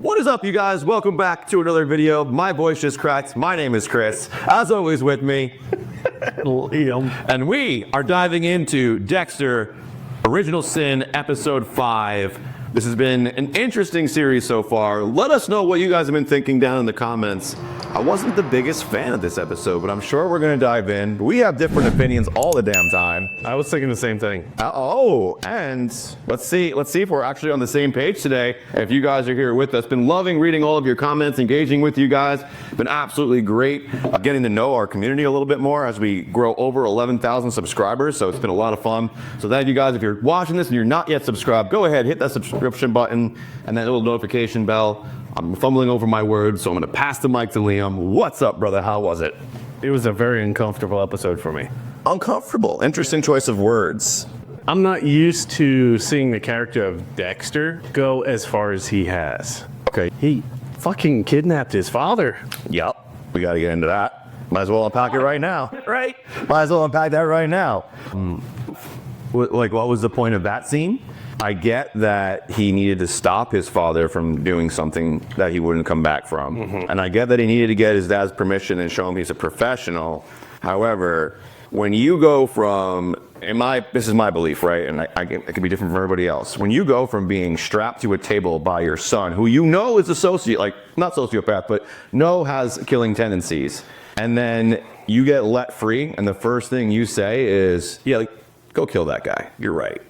What is up, you guys? Welcome back to another video. My voice just cracked. My name is Chris. As always with me, Liam. And we are diving into Dexter, Original Sin, Episode 5. This has been an interesting series so far. Let us know what you guys have been thinking down in the comments. I wasn't the biggest fan of this episode, but I'm sure we're going to dive in. We have different opinions all the damn time. I was thinking the same thing. And let's see if we're actually on the same page today. If you guys are here with us, been loving reading all of your comments, engaging with you guys. Been absolutely great getting to know our community a little bit more as we grow over 11,000 subscribers. So it's been a lot of fun. So thank you guys. If you're watching this and you're not yet subscribed, go ahead, hit that subscription button and that little notification bell. I'm fumbling over my words, so I'm going to pass the mic to Liam. What's up, brother? How was it? It was a very uncomfortable episode for me. Uncomfortable. Interesting choice of words. I'm not used to seeing the character of Dexter go as far as he has. Okay. He fucking kidnapped his father. Yep. We got to get into that. Might as well unpack it right now. Right? Might as well unpack that right now. What was the point of that scene? I get that he needed to stop his father from doing something that he wouldn't come back from. And I get that he needed to get his dad's permission and show him he's a professional. However, when you go from, this is my belief, right? And it can be different from everybody else. When you go from being strapped to a table by your son, who you know is a not sociopath, but has killing tendencies, and then you get let free, and the first thing you say is, go kill that guy. You're right.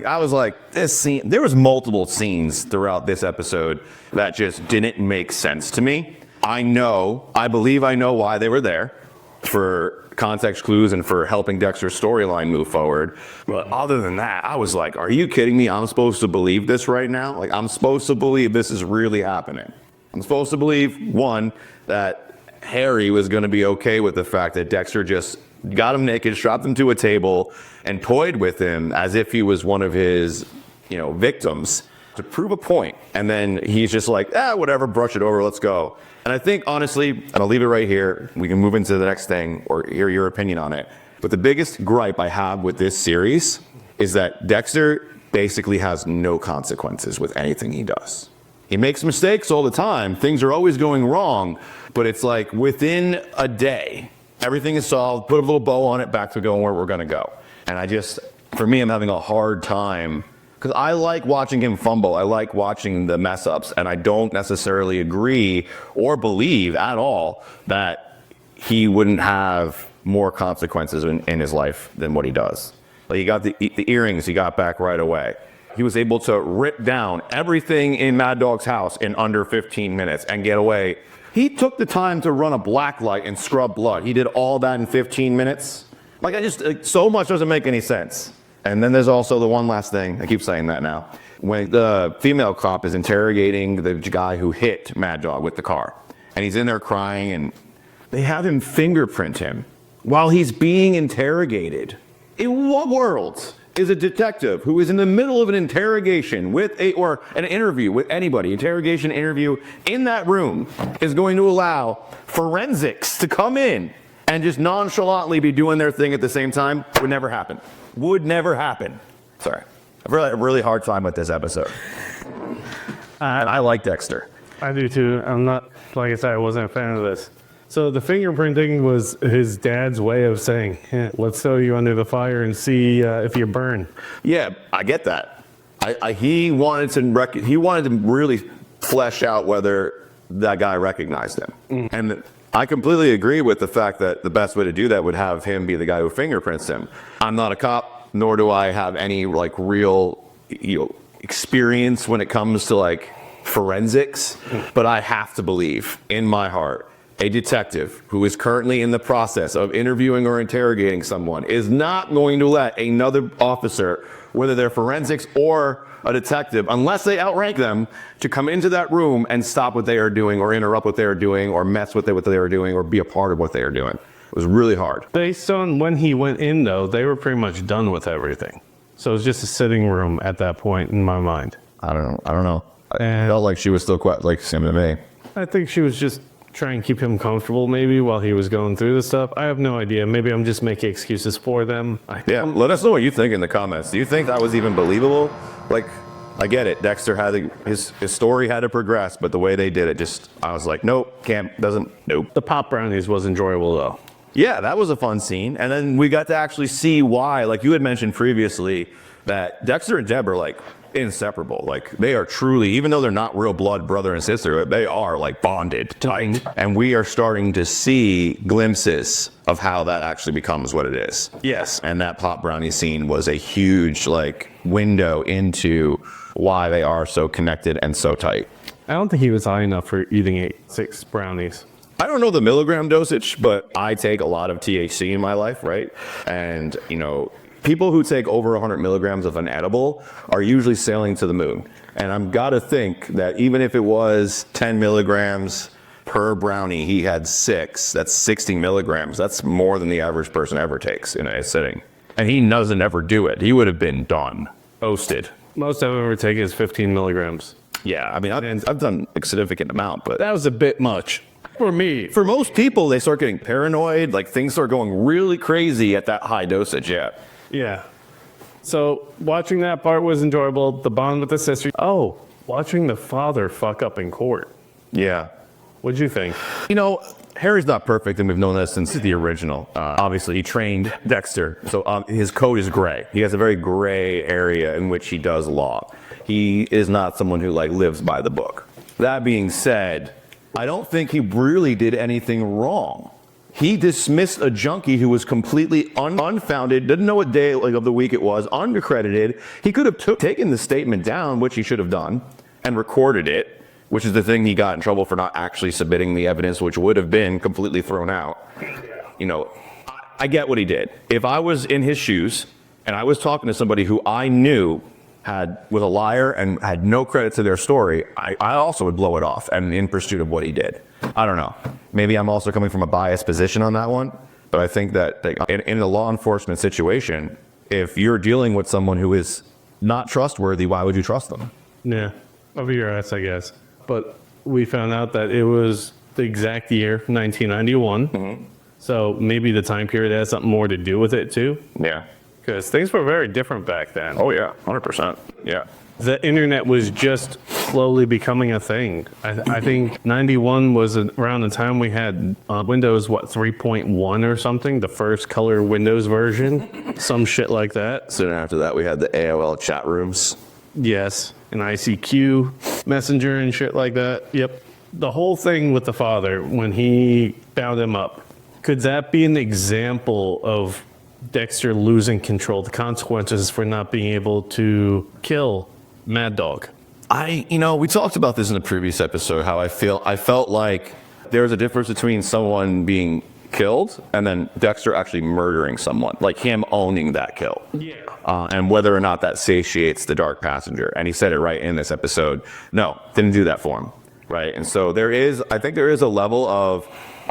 I was like, this scene, there was multiple scenes throughout this episode that just didn't make sense to me. I believe I know why they were there, for context clues and for helping Dexter's storyline move forward. But other than that, I was like, are you kidding me? I'm supposed to believe this right now? I'm supposed to believe this is really happening. I'm supposed to believe, one, that Harry was going to be okay with the fact that Dexter just got him naked, strapped him to a table, and toyed with him as if he was one of his, victims to prove a point. And then he's just like, whatever, brush it over, let's go. And I think, honestly, and I'll leave it right here, we can move into the next thing or hear your opinion on it. But the biggest gripe I have with this series is that Dexter basically has no consequences with anything he does. He makes mistakes all the time. Things are always going wrong. But it's like within a day, everything is solved, put a little bow on it, back to going where we're going to go. And for me, I'm having a hard time because I like watching him fumble. I like watching the mess ups, and I don't necessarily agree or believe at all that he wouldn't have more consequences in his life than what he does. He got the earrings he got back right away. He was able to rip down everything in Mad Dog's house in under 15 minutes and get away. He took the time to run a black light and scrub blood. He did all that in 15 minutes. So much doesn't make any sense. And then there's also the one last thing, I keep saying that now, when the female cop is interrogating the guy who hit Mad Dog with the car, and he's in there crying, and they have him fingerprint him while he's being interrogated. In what world is a detective who is in the middle of an interrogation or an interview with anybody, interrogation interview in that room, is going to allow forensics to come in and just nonchalantly be doing their thing at the same time? Would never happen. Would never happen. Sorry. I've really had a really hard time with this episode. And I like Dexter. I do too. I'm not, like I said, I wasn't a fan of this. So the fingerprinting was his dad's way of saying, let's throw you under the fire and see if you burn. Yeah, I get that. He wanted to really flesh out whether that guy recognized him. And I completely agree with the fact that the best way to do that would have him be the guy who fingerprints him. I'm not a cop, nor do I have any real experience when it comes to forensics, but I have to believe in my heart a detective who is currently in the process of interviewing or interrogating someone is not going to let another officer, whether they're forensics or a detective, unless they outrank them, to come into that room and stop what they are doing or interrupt what they are doing or mess with what they are doing or be a part of what they are doing. It was really hard. Based on when he went in, though, they were pretty much done with everything. So it was just a sitting room at that point in my mind. I don't know. I felt like she was still quite same to me. I think she was just try and keep him comfortable maybe while he was going through the stuff. I have no idea. Maybe I'm just making excuses for them. Yeah, let us know what you think in the comments. Do you think that was even believable? I get it. Dexter had his story had to progress, but the way they did it, I was like, nope, nope. The pop brownies was enjoyable though. Yeah, that was a fun scene. And then we got to actually see why, like you had mentioned previously, that Dexter and Deb are like inseparable. Like they are truly, even though they're not real blood brother and sister, they are like bonded tight. And we are starting to see glimpses of how that actually becomes what it is. Yes. And that pop brownie scene was a huge like window into why they are so connected and so tight. I don't think he was high enough for eating 6 brownies. I don't know the milligram dosage, but I take a lot of THC in my life, right? And, people who take over 100 milligrams of an edible are usually sailing to the moon. And I'm got to think that even if it was 10 milligrams per brownie, he had 6, that's 60 milligrams. That's more than the average person ever takes in a sitting. And he doesn't ever do it. He would have been done, toasted. Most I've ever taken is 15 milligrams. Yeah, I mean, I've done a significant amount, but That was a bit much. For me. for most people, they start getting paranoid. Like things start going really crazy at that high dosage. Yeah. Yeah. So watching that part was enjoyable. The bond with the sister. Oh, watching the father fuck up in court. Yeah. What'd you think? Harry's not perfect, and we've known that since the original. Obviously, he trained Dexter, so his code is gray. He has a very gray area in which he does law. He is not someone who lives by the book. That being said, I don't think he really did anything wrong. He dismissed a junkie who was completely unfounded, didn't know what day of the week it was, undercredited. He could have taken the statement down, which he should have done, and recorded it, which is the thing he got in trouble for not actually submitting the evidence, which would have been completely thrown out. I get what he did. If I was in his shoes and I was talking to somebody who I knew was a liar and had no credit to their story, I also would blow it off and in pursuit of what he did. I don't know. Maybe I'm also coming from a biased position on that one, but I think that in a law enforcement situation, if you're dealing with someone who is not trustworthy, why would you trust them? Yeah. Over your ass, I guess. But we found out that it was the exact year, 1991. Mm-hmm. So maybe the time period has something more to do with it too. Yeah. Because things were very different back then. Oh yeah, 100%. Yeah. The internet was just slowly becoming a thing. I think 91 was around the time we had Windows, 3.1 or something, the first color Windows version, some shit like that. So then after that, we had the AOL chat rooms. Yes, and ICQ, Messenger and shit like that. Yep. The whole thing with the father, when he bound him up, could that be an example of Dexter losing control, the consequences for not being able to kill Mad Dog? We talked about this in the previous episode, how I felt like there's a difference between someone being killed and then Dexter actually murdering someone, like him owning that kill. Yeah. And whether or not that satiates the dark passenger. And he said it right in this episode. No, didn't do that for him. Right. And so I think there is a level of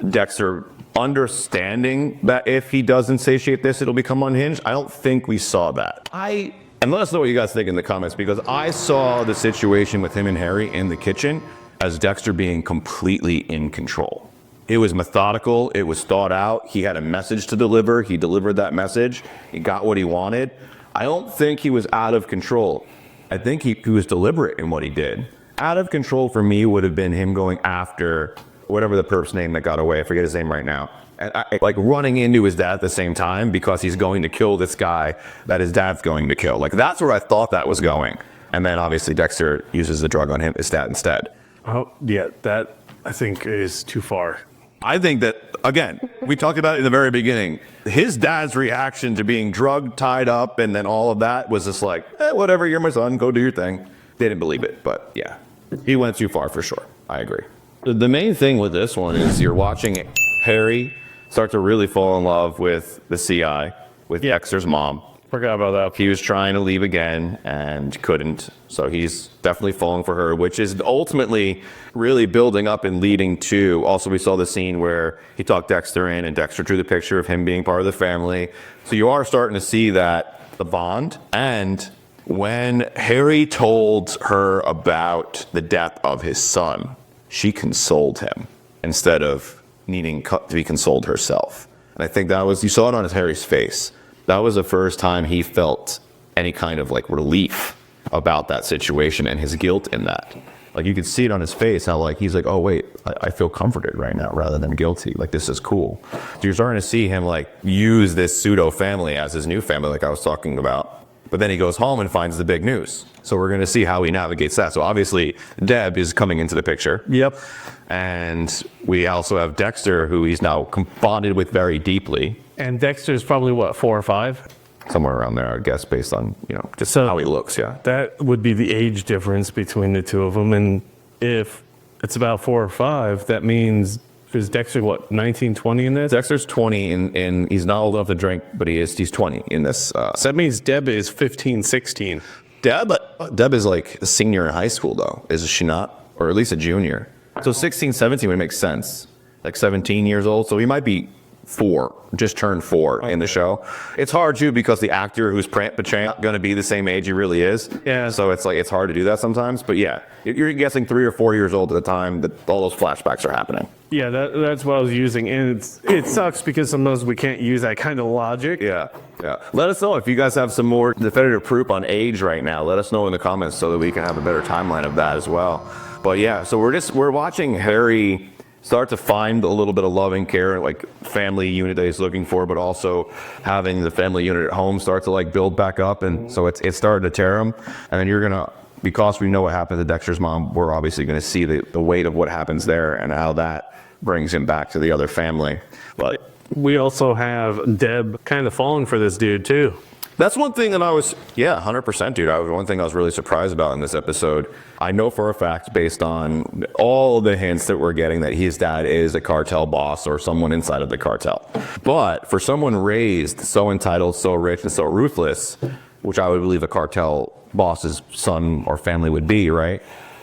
Dexter understanding that if he doesn't satiate this, it'll become unhinged. I don't think we saw that. And let us know what you guys think in the comments, because I saw the situation with him and Harry in the kitchen as Dexter being completely in control. It was methodical. It was thought out. He had a message to deliver. He delivered that message. He got what he wanted. I don't think he was out of control. I think he was deliberate in what he did. Out of control for me would have been him going after whatever the perp's name that got away. I forget his name right now. And running into his dad at the same time because he's going to kill this guy that his dad's going to kill. That's where I thought that was going. And then obviously Dexter uses the drug on his dad instead. Oh, yeah, that I think is too far. I think that, again, we talked about it in the very beginning. His dad's reaction to being drugged, tied up, and then all of that was just like, whatever, you're my son, go do your thing. They didn't believe it, but yeah, he went too far for sure. I agree. The main thing with this one is you're watching Harry start to really fall in love with the CI, with Dexter's mom. Forgot about that. He was trying to leave again and couldn't. So he's definitely falling for her, which is ultimately really building up and leading to. Also, we saw the scene where he talked Dexter in and Dexter drew the picture of him being part of the family. So you are starting to see that, the bond. And when Harry told her about the death of his son, she consoled him instead of needing to be consoled herself. And I think that was, you saw it on Harry's face. That was the first time he felt any kind of relief about that situation and his guilt in that. Like you could see it on his face, how like he's like, oh wait, I feel comforted right now rather than guilty. Like this is cool. So you're starting to see him like use this pseudo family as his new family, like I was talking about. But then he goes home and finds the big news. So we're going to see how he navigates that. So obviously Deb is coming into the picture. Yep. And we also have Dexter, who he's now bonded with very deeply. And Dexter's probably what, 4 or 5? Somewhere around there, I guess, based on, just how he looks, yeah. That would be the age difference between the two of them. And if it's about 4 or 5, that means, is Dexter, what, 19, 20 in this? Dexter's 20, and he's not old enough to drink, but he's 20 in this. So that means Deb is 15, 16. Deb is like a senior in high school, though, is she not? Or at least a junior. So 16, 17 would make sense. Like 17 years old, so he might be 4, just turned 4 in the show. It's hard too because the actor who's portraying going to be the same age he really is. Yeah. So it's like it's hard to do that sometimes. But yeah, you're guessing 3 or 4 years old at the time that all those flashbacks are happening. Yeah, that's what I was using, and it sucks because sometimes we can't use that kind of logic. Yeah. Let us know if you guys have some more definitive proof on age right now. Let us know in the comments so that we can have a better timeline of that as well. But yeah, so we're watching Harry start to find a little bit of love and care, like family unit that he's looking for, but also having the family unit at home start to like build back up. And so it's starting to tear him. And then you're going to, because we know what happened to Dexter's mom, we're obviously going to see the weight of what happens there and how that brings him back to the other family. But we also have Deb kind of falling for this dude too. that's one thing that 100%, dude. One thing I was really surprised about in this episode. I know for a fact, based on all the hints that we're getting, that his dad is a cartel boss or someone inside of the cartel. But for someone raised so entitled, so rich, and so ruthless, which I would believe a cartel boss's son or family would be, right?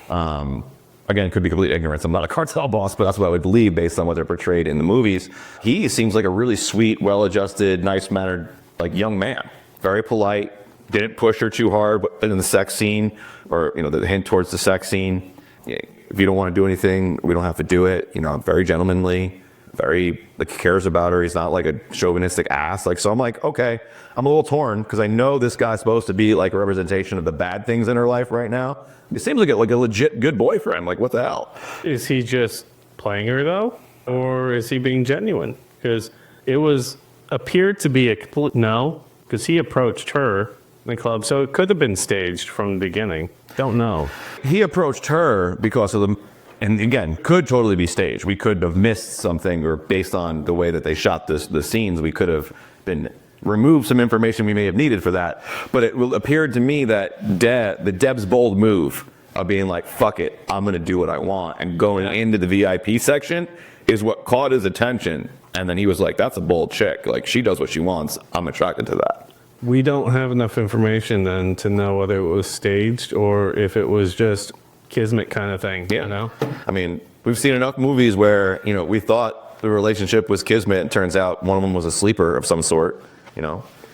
Again, could be complete ignorance. I'm not a cartel boss, but that's what I would believe based on what they're portrayed in the movies. He seems like a really sweet, well-adjusted, nice-mannered, like young man. Very polite. Didn't push her too hard in the sex scene, or the hint towards the sex scene. If you don't want to do anything, we don't have to do it. Very gentlemanly. Very cares about her. He's not like a chauvinistic ass. So I'm like, okay, I'm a little torn because I know this guy's supposed to be like a representation of the bad things in her life right now. He seems like a legit good boyfriend. Like, what the hell? Is he just playing her though, or is he being genuine? Because it appeared to be a complete no, because he approached her in the club, so it could have been staged from the beginning. Don't know. He approached her because of and again, could totally be staged. We could have missed something, or based on the way that they shot the scenes, we could have been removed some information we may have needed for that. But it appeared to me that Deb's bold move of being like, fuck it, I'm going to do what I want, and going into the VIP section is what caught his attention. And then he was like, that's a bold chick. Like, she does what she wants. I'm attracted to that. We don't have enough information then to know whether it was staged or if it was just kismet kind of thing. Yeah. I mean, we've seen enough movies where, we thought the relationship was kismet, and turns out one of them was a sleeper of some sort,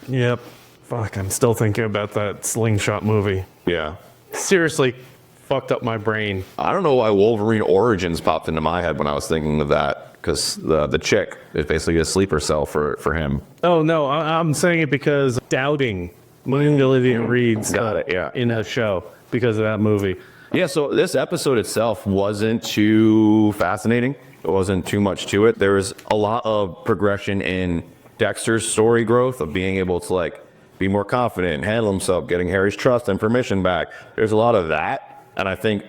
Yep. Fuck, I'm still thinking about that Slingshot movie. Yeah. Seriously fucked up my brain. I don't know why Wolverine Origins popped into my head when I was thinking of that, because the chick is basically a sleeper cell for him. Oh, no, I'm saying it because doubting Olivia Reed's Got it, yeah. in a show because of that movie. Yeah, so this episode itself wasn't too fascinating. There wasn't too much to it. There was a lot of progression in Dexter's story growth of being able to be more confident, handle himself, getting Harry's trust and permission back. There's a lot of that, and I think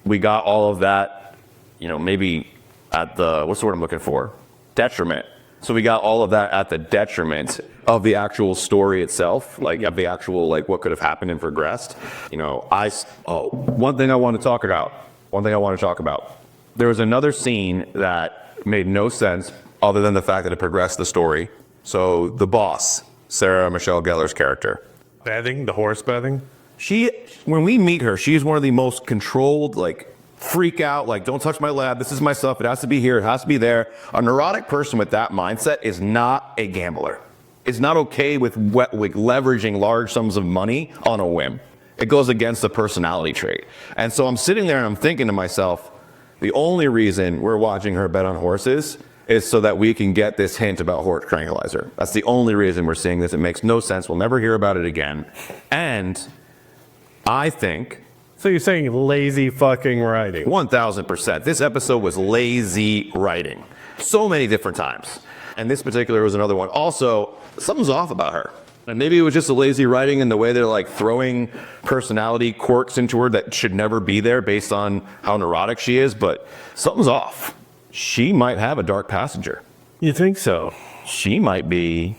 we got all of that, maybe at the, what's the word I'm looking for? Detriment. So we got all of that at the detriment of the actual story itself, of the actual, what could have happened and progressed. One thing I want to talk about. There was another scene that made no sense other than the fact that it progressed the story. So the boss, Sarah Michelle Gellar's character. The horse bathing? When we meet her, she's one of the most controlled, freak out, don't touch my lab, this is my stuff, it has to be here, it has to be there. A neurotic person with that mindset is not a gambler. It's not okay with leveraging large sums of money on a whim. It goes against the personality trait. And so I'm sitting there and I'm thinking to myself, the only reason we're watching her bet on horses is so that we can get this hint about horse tranquilizer. That's the only reason we're seeing this. It makes no sense. We'll never hear about it again. And I think So you're saying lazy fucking writing? 1000%. This episode was lazy writing. So many different times. And this particular was another one. Also, something's off about her. And maybe it was just a lazy writing and the way they're like throwing personality quirks into her that should never be there based on how neurotic she is, but something's off. She might have a dark passenger. You think so? She might be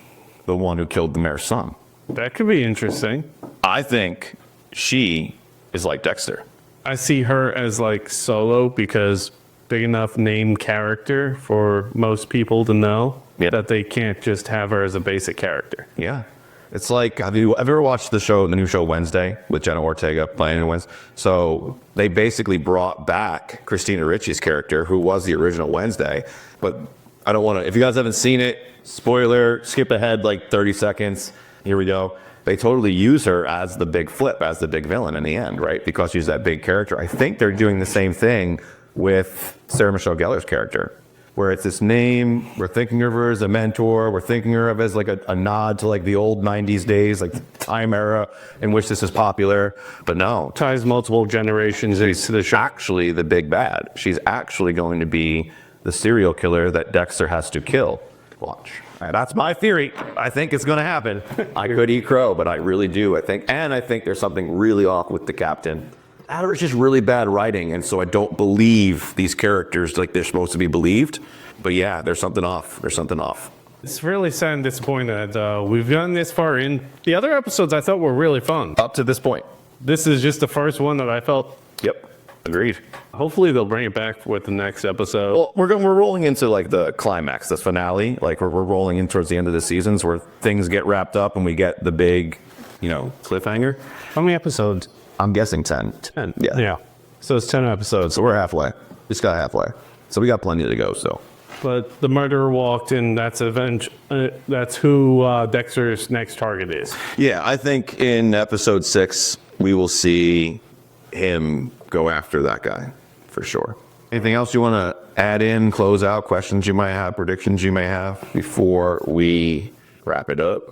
the one who killed the mayor's son. That could be interesting. I think she is like Dexter. I see her as like Solo because big enough name character for most people to know that they can't just have her as a basic character. Yeah. It's like, have you ever watched the new show Wednesday with Jenna Ortega playing in Wednesday? So they basically brought back Christina Ricci's character, who was the original Wednesday. But I don't want to, if you guys haven't seen it, spoiler, skip ahead like 30 seconds. Here we go. They totally use her as the big flip, as the big villain in the end, right? Because she's that big character. I think they're doing the same thing with Sarah Michelle Gellar's character, where it's this name, we're thinking of her as a mentor, we're thinking of her as like a nod to like the old 90s days, like the time era in which this is popular, but no. Ties multiple generations to the show. Actually the big bad. She's actually going to be the serial killer that Dexter has to kill. Watch. That's my theory. I think it's going to happen. I could eat crow, but I really do, I think. And I think there's something really off with the captain. It's just really bad writing, and so I don't believe these characters like they're supposed to be believed. But yeah, there's something off. There's something off. It's really sad and disappointing that we've gotten this far in. The other episodes I thought were really fun. Up to this point. This is just the first one that I felt. Yep. Agreed. Hopefully they'll bring it back with the next episode. Well, we're rolling into like the climax, the finale. Like we're rolling in towards the end of the seasons where things get wrapped up and we get the big, cliffhanger. How many episodes? I'm guessing 10. 10. Yeah. Yeah. So it's 10 episodes. So we're halfway. Just got halfway. So we got plenty to go still. But the murderer walked in. That's who Dexter's next target is. Yeah, I think in episode 6 we will see him go after that guy for sure. Anything else you want to add in, close out, questions you might have, predictions you may have before we wrap it up?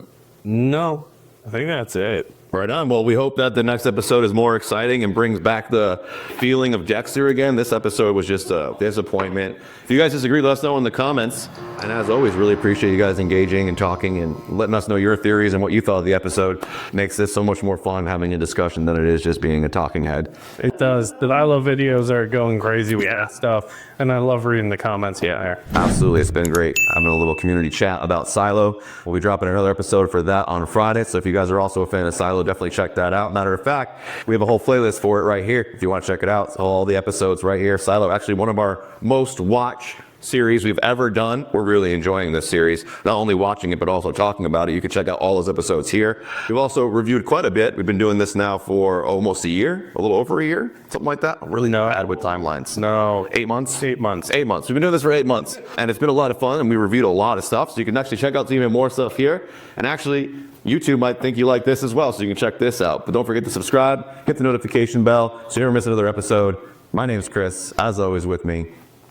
No, I think that's it. Right on. Well, we hope that the next episode is more exciting and brings back the feeling of Dexter again. This episode was just a disappointment. If you guys disagree, let us know in the comments. And as always, really appreciate you guys engaging and talking and letting us know your theories and what you thought of the episode. Makes this so much more fun having a discussion than it is just being a talking head. It does. The I Love videos are going crazy. We ask stuff, and I love reading the comments. Yeah, absolutely. It's been great having a little community chat about Silo. We'll be dropping another episode for that on Friday. So if you guys are also a fan of Silo, definitely check that out. Matter of fact, we have a whole playlist for it right here. If you want to check it out, so all the episodes right here. Silo, actually one of our most watched series we've ever done. We're really enjoying this series, not only watching it but also talking about it. You can check out all those episodes here. We've also reviewed quite a bit. We've been doing this now for almost a year, a little over a year, something like that. I'm really not bad with timelines. No, 8 months. 8 months. 8 months. We've been doing this for 8 months, and it's been a lot of fun. And we reviewed a lot of stuff, so you can actually check out even more stuff here. And actually, YouTube might think you like this as well, so you can check this out. But don't forget to subscribe, hit the notification bell, so you never miss another episode. My name's Chris. As always, with me,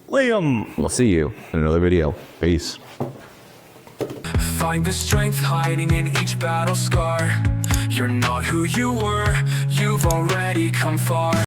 Liam. We'll see you in another video. Peace. Find the strength hiding in each battle scar. You're not who you were, you've already come far.